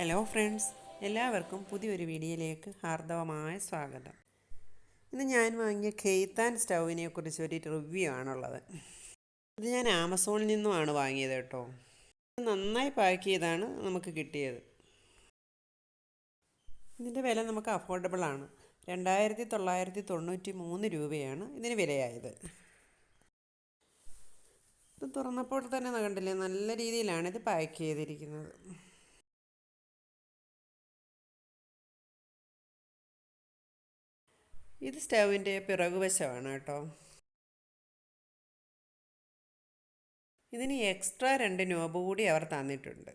Hello friends, എല്ലാവർക്കും പുതിയൊരു വീഡിയോയിലേക്ക് ഹാർദവമായ സ്വാഗതം. ഇന്ന് ഞാൻ വാങ്ങിയ ഖെയ്ത്താൻ സ്റ്റൗവിനെ കുറിച്ച് ഒരു റിവ്യൂ ആണുള്ളത്. ഇത് ഞാൻ ആമസോണിൽ നിന്നുമാണ് വാങ്ങിയത് കേട്ടോ. നന്നായി പാക്ക് ചെയ്താണ് നമുക്ക് കിട്ടിയത്. ഇതിൻ്റെ വില നമുക്ക് അഫോർഡബിൾ ആണ്. 2993 രൂപയാണ് ഇതിന് വിലയായത്. ഇത് തുറന്നപ്പോൾ തന്നെ കണ്ടില്ലേ, നല്ല രീതിയിലാണ് ഇത് പാക്ക് ചെയ്തിരിക്കുന്നത്. ഇത് സ്റ്റൗവിൻ്റെ പിറകുവശമാണ് കേട്ടോ. ഇതിന് എക്സ്ട്രാ 2 നോബ് കൂടി അവർ തന്നിട്ടുണ്ട്.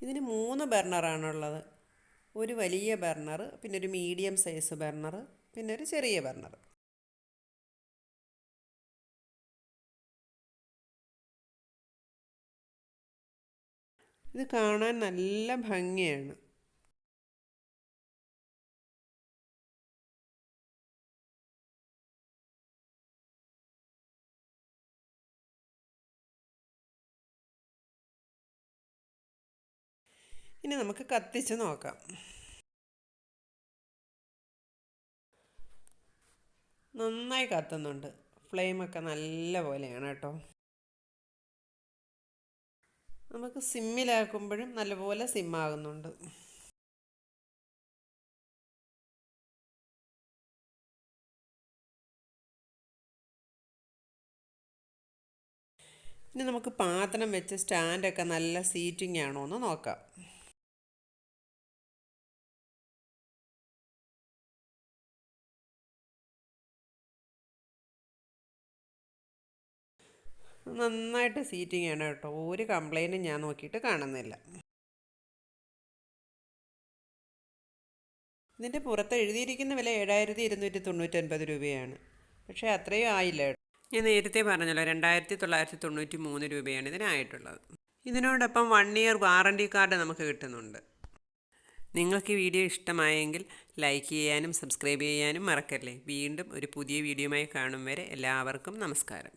ഇതിന് 3 ബർണറാണുള്ളത്. ഒരു വലിയ ബർണർ, പിന്നെ ഒരു മീഡിയം സൈസ് ബർണർ, പിന്നെ ഒരു ചെറിയ ബർണർ. ഇത് കാണാൻ നല്ല ഭംഗിയാണ്. ഇനി നമുക്ക് കത്തിച്ച് നോക്കാം. നന്നായി കത്തുന്നുണ്ട്. ഫ്ലെയിമൊക്കെ നല്ല പോലെയാണ് കേട്ടോ. നമുക്ക് സിമ്മിലാക്കുമ്പോഴും നല്ലപോലെ സിമ്മാകുന്നുണ്ട്. ഇനി നമുക്ക് പാത്രം വെച്ച് സ്റ്റാൻഡൊക്കെ നല്ല സീറ്റിംഗ് ആണോ എന്ന് നോക്കാം. നന്നായിട്ട് സീറ്റിംഗ് ആണ് കേട്ടോ. ഒരു കംപ്ലൈൻറ്റും ഞാൻ നോക്കിയിട്ട് കാണുന്നില്ല. ഇതിൻ്റെ പുറത്ത് എഴുതിയിരിക്കുന്ന വില 7299 രൂപയാണ്. പക്ഷേ അത്രയും ആയില്ല കേട്ടോ. ഞാൻ നേരത്തെ പറഞ്ഞല്ലോ, 2993 രൂപയാണ് ഇതിനായിട്ടുള്ളത്. ഇതിനോടൊപ്പം 1 ഇയർ വാറണ്ടി കാർഡ് നമുക്ക് കിട്ടുന്നുണ്ട്. നിങ്ങൾക്ക് ഈ വീഡിയോ ഇഷ്ടമായെങ്കിൽ ലൈക്ക് ചെയ്യാനും സബ്സ്ക്രൈബ് ചെയ്യാനും മറക്കല്ലേ. വീണ്ടും ഒരു പുതിയ വീഡിയോയുമായി കാണും വരെ എല്ലാവർക്കും നമസ്കാരം.